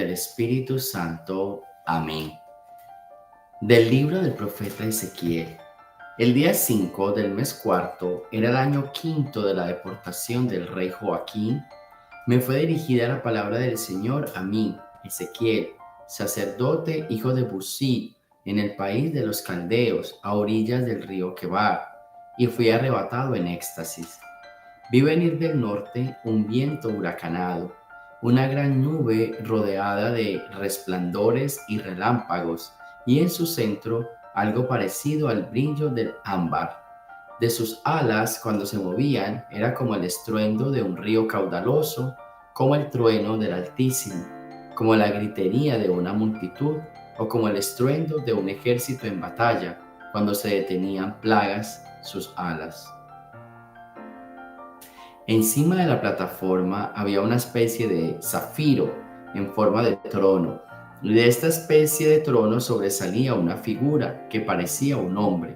del Espíritu Santo. Amén. Del libro del profeta Ezequiel. El día 5 del mes cuarto era el año quinto de la deportación del rey Joaquín. Me fue dirigida la palabra del Señor a mí, Ezequiel, sacerdote, hijo de Busí, en el país de los caldeos, a orillas del río Quebar, y fui arrebatado en éxtasis. Vi venir del norte un viento huracanado, una gran nube rodeada de resplandores y relámpagos, y en su centro algo parecido al brillo del ámbar. De sus alas, cuando se movían, era como el estruendo de un río caudaloso, como el trueno del Altísimo, como la gritería de una multitud, o como el estruendo de un ejército en batalla, cuando se detenían plagas sus alas. Encima de la plataforma había una especie de zafiro en forma de trono, y de esta especie de trono sobresalía una figura que parecía un hombre.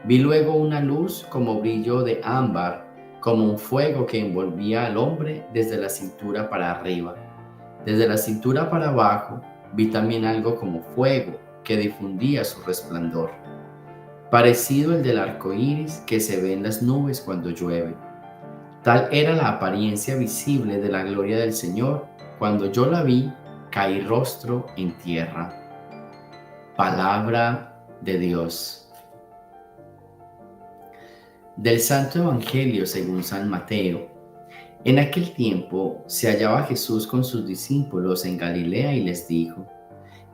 Vi luego una luz como brillo de ámbar, como un fuego que envolvía al hombre desde la cintura para arriba. Desde la cintura para abajo vi también algo como fuego que difundía su resplandor, parecido al del arco iris que se ve en las nubes cuando llueve. Tal era la apariencia visible de la gloria del Señor. Cuando yo la vi, caí rostro en tierra. Palabra de Dios. Del Santo Evangelio según San Mateo. En aquel tiempo se hallaba Jesús con sus discípulos en Galilea y les dijo: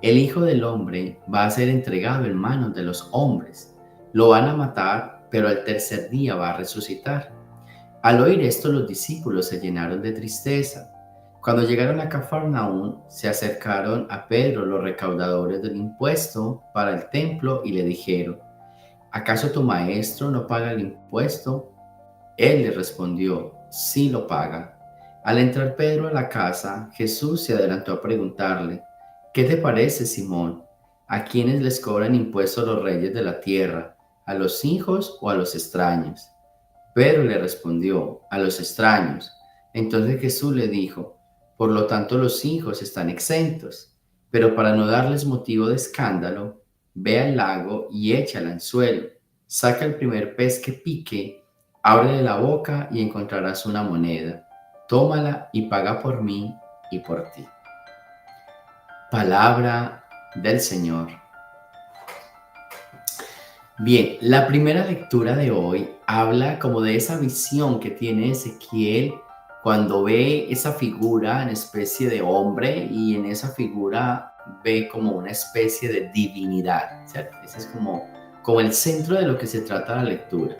El Hijo del Hombre va a ser entregado en manos de los hombres. Lo van a matar, pero al tercer día va a resucitar. Al oír esto, los discípulos se llenaron de tristeza. Cuando llegaron a Cafarnaúm, se acercaron a Pedro los recaudadores del impuesto para el templo y le dijeron: ¿Acaso tu maestro no paga el impuesto? Él les respondió: Sí lo paga. Al entrar Pedro a la casa, Jesús se adelantó a preguntarle: ¿Qué te parece, Simón? ¿A quiénes les cobran impuestos los reyes de la tierra? ¿A los hijos o a los extraños? Pedro le respondió: a los extraños. Entonces Jesús le dijo: por lo tanto los hijos están exentos. Pero para no darles motivo de escándalo, ve al lago y echa el anzuelo. Saca el primer pez que pique, ábrele la boca y encontrarás una moneda. Tómala y paga por mí y por ti. Palabra del Señor. Bien, la primera lectura de hoy habla como de esa visión que tiene Ezequiel cuando ve esa figura en especie de hombre y en esa figura ve como una especie de divinidad, ¿cierto? Ese es como el centro de lo que se trata la lectura.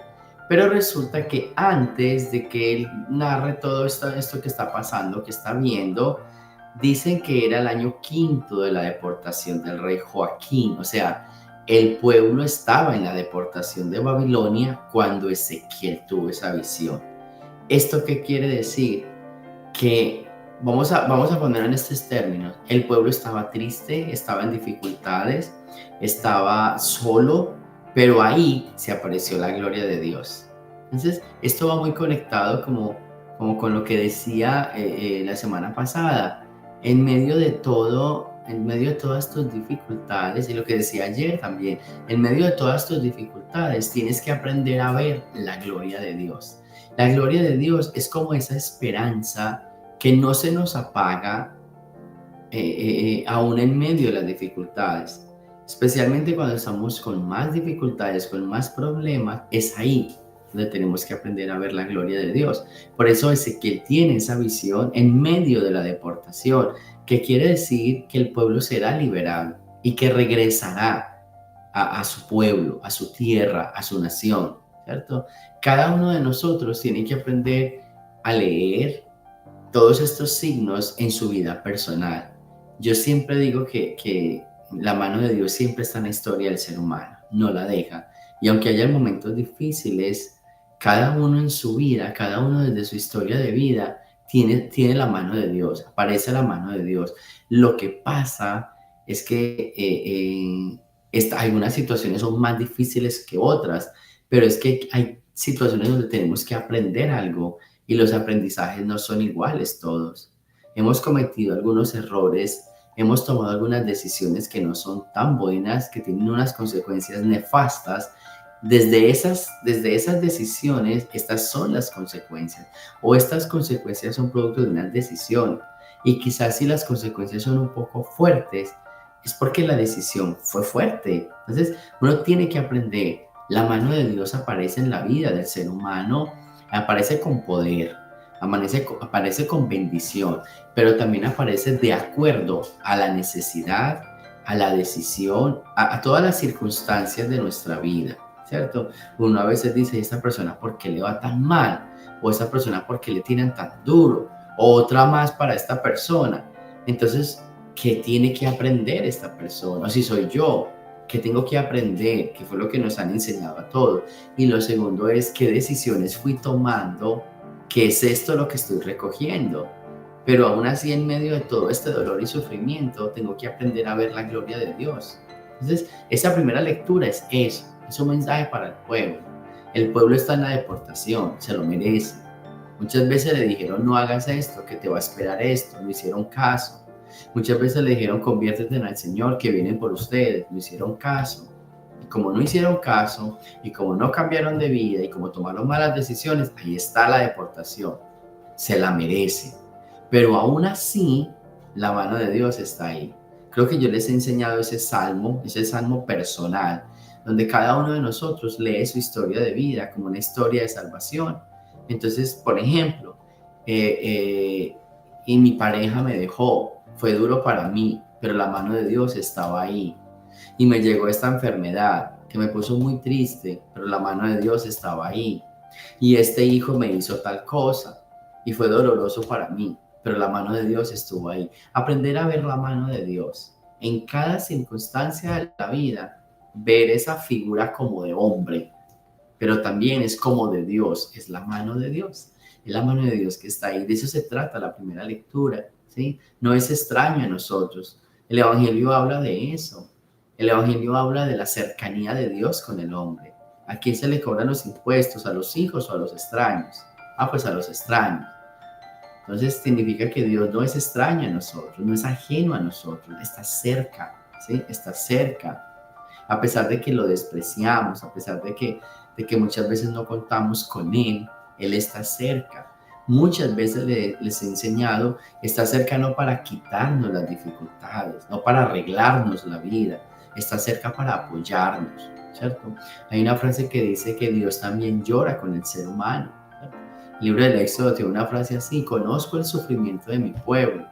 Pero resulta que antes de que él narre todo esto que está pasando, que está viendo, dicen que era el año quinto de la deportación del rey Joaquín, o sea, el pueblo estaba en la deportación de Babilonia cuando Ezequiel tuvo esa visión. ¿Esto qué quiere decir? Que vamos a poner en estos términos. El pueblo estaba triste, estaba en dificultades, estaba solo, pero ahí se apareció la gloria de Dios. Entonces, esto va muy conectado como con lo que decía la semana pasada. En medio de todas tus dificultades, y lo que decía ayer también, en medio de todas tus dificultades tienes que aprender a ver la gloria de Dios. La gloria de Dios es como esa esperanza que no se nos apaga aún en medio de las dificultades. Especialmente cuando estamos con más dificultades, con más problemas, es ahí donde tenemos que aprender a ver la gloria de Dios. Por eso Ezequiel tiene esa visión en medio de la deportación, que quiere decir que el pueblo será liberado y que regresará a su pueblo, a su tierra, a su nación, ¿cierto? Cada uno de nosotros tiene que aprender a leer todos estos signos en su vida personal. Yo siempre digo que la mano de Dios siempre está en la historia del ser humano, no la deja. Y aunque haya momentos difíciles, cada uno en su vida, cada uno desde su historia de vida, tiene la mano de Dios, aparece la mano de Dios. Lo que pasa es que algunas situaciones son más difíciles que otras, pero es que hay situaciones donde tenemos que aprender algo y los aprendizajes no son iguales todos. Hemos cometido algunos errores hemos tomado algunas decisiones que no son tan buenas, que tienen unas consecuencias nefastas. Desde esas decisiones, estas son las consecuencias, o estas consecuencias son producto de una decisión. Y quizás si las consecuencias son un poco fuertes, es porque la decisión fue fuerte. Entonces, uno tiene que aprender. La mano de Dios aparece en la vida del ser humano, aparece con poder, aparece con bendición, pero también aparece de acuerdo a la necesidad, a la decisión, a todas las circunstancias de nuestra vida, ¿cierto? Uno a veces dice, ¿esta persona por qué le va tan mal? O esta persona por qué le tiran tan duro, o otra más para esta persona. Entonces, ¿qué tiene que aprender esta persona? O si soy yo, ¿qué tengo que aprender? ¿Qué fue lo que nos han enseñado a todos? Y lo segundo es, ¿qué decisiones fui tomando? ¿Qué es esto lo que estoy recogiendo? Pero aún así, en medio de todo este dolor y sufrimiento, tengo que aprender a ver la gloria de Dios. Entonces, esa primera lectura es eso, es un mensaje para el pueblo. El pueblo está en la deportación, se lo merece. Muchas veces le dijeron, no hagas esto, que te va a esperar esto, no hicieron caso. Muchas veces le dijeron, conviértete en el Señor, que vienen por ustedes, no hicieron caso. Y como no hicieron caso, y como no cambiaron de vida, y como tomaron malas decisiones, ahí está la deportación. Se la merece. Pero aún así, la mano de Dios está ahí. Creo que yo les he enseñado ese salmo personal, donde cada uno de nosotros lee su historia de vida como una historia de salvación. Entonces, por ejemplo, eh, eh, y mi pareja me dejó, fue duro para mí, pero la mano de Dios estaba ahí. Y me llegó esta enfermedad que me puso muy triste, pero la mano de Dios estaba ahí. Y este hijo me hizo tal cosa y fue doloroso para mí, pero la mano de Dios estuvo ahí. Aprender a ver la mano de Dios en cada circunstancia de la vida, ver esa figura como de hombre, pero también es como de Dios, es la mano de Dios, es la mano de Dios que está ahí. De eso se trata la primera lectura, ¿sí? No es extraño a nosotros. El Evangelio habla de eso. El Evangelio habla de la cercanía de Dios con el hombre. ¿A quién se le cobran los impuestos? ¿A los hijos o a los extraños? Ah, pues a los extraños. Entonces significa que Dios no es extraño a nosotros, no es ajeno a nosotros, está cerca, ¿sí? Está cerca. A pesar de que lo despreciamos, a pesar de que muchas veces no contamos con Él está cerca. Muchas veces les he enseñado, está cerca no para quitarnos las dificultades, no para arreglarnos la vida, está cerca para apoyarnos, ¿cierto? Hay una frase que dice que Dios también llora con el ser humano. El libro del Éxodo tiene una frase así, conozco el sufrimiento de mi pueblo.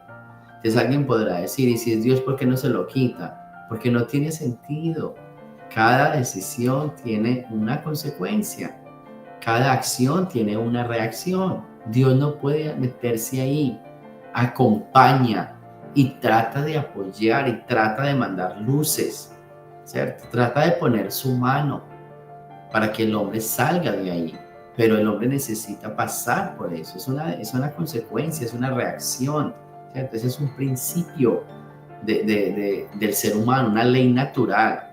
Entonces alguien podrá decir, y si es Dios, ¿por qué no se lo quita? Porque no tiene sentido. Cada decisión tiene una consecuencia. Cada acción tiene una reacción. Dios no puede meterse ahí. Acompaña y trata de apoyar y trata de mandar luces, ¿cierto? Trata de poner su mano para que el hombre salga de ahí. Pero el hombre necesita pasar por eso. Es una consecuencia, es una reacción, ¿cierto? Ese es un principio del ser humano, una ley natural.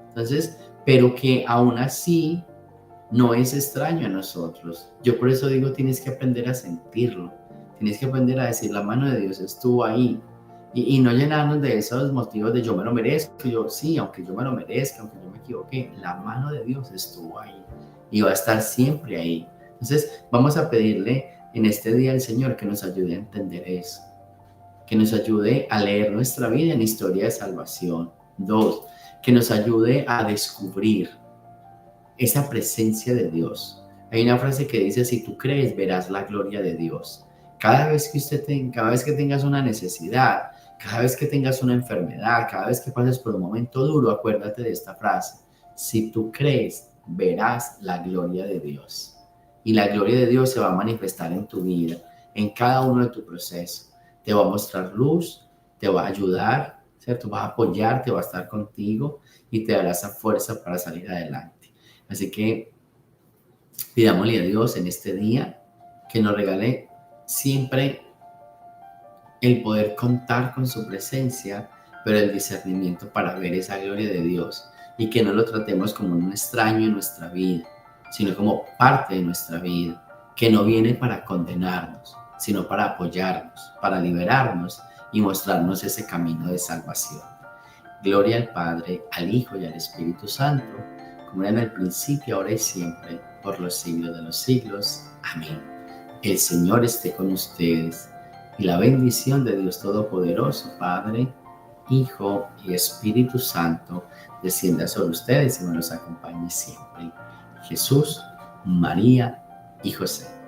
Entonces, pero que aún así no es extraño a nosotros. Yo por eso digo, tienes que aprender a sentirlo. Tienes que aprender a decir, la mano de Dios estuvo ahí. Y no llenarnos de esos motivos de yo me lo merezco. Yo sí, aunque yo me lo merezca, aunque yo me equivoqué, la mano de Dios estuvo ahí. Y va a estar siempre ahí. Entonces, vamos a pedirle en este día al Señor que nos ayude a entender eso. Que nos ayude a leer nuestra vida en historia de salvación. Dos, que nos ayude a descubrir esa presencia de Dios. Hay una frase que dice, si tú crees, verás la gloria de Dios. Cada vez que tengas una necesidad, cada vez que tengas una enfermedad, cada vez que pases por un momento duro, acuérdate de esta frase. Si tú crees, verás la gloria de Dios. Y la gloria de Dios se va a manifestar en tu vida, en cada uno de tus procesos. Te va a mostrar luz, te va a ayudar, ¿cierto? Va a apoyar, va a estar contigo y te dará esa fuerza para salir adelante. Así que pidámosle a Dios en este día que nos regale siempre el poder contar con su presencia, pero el discernimiento para ver esa gloria de Dios y que no lo tratemos como un extraño en nuestra vida, sino como parte de nuestra vida, que no viene para condenarnos, sino para apoyarnos, para liberarnos y mostrarnos ese camino de salvación. Gloria al Padre, al Hijo y al Espíritu Santo, como era en el principio, ahora y siempre, por los siglos de los siglos. Amén. El Señor esté con ustedes, y la bendición de Dios Todopoderoso, Padre, Hijo y Espíritu Santo, descienda sobre ustedes y me los acompañe siempre. Jesús, María y José.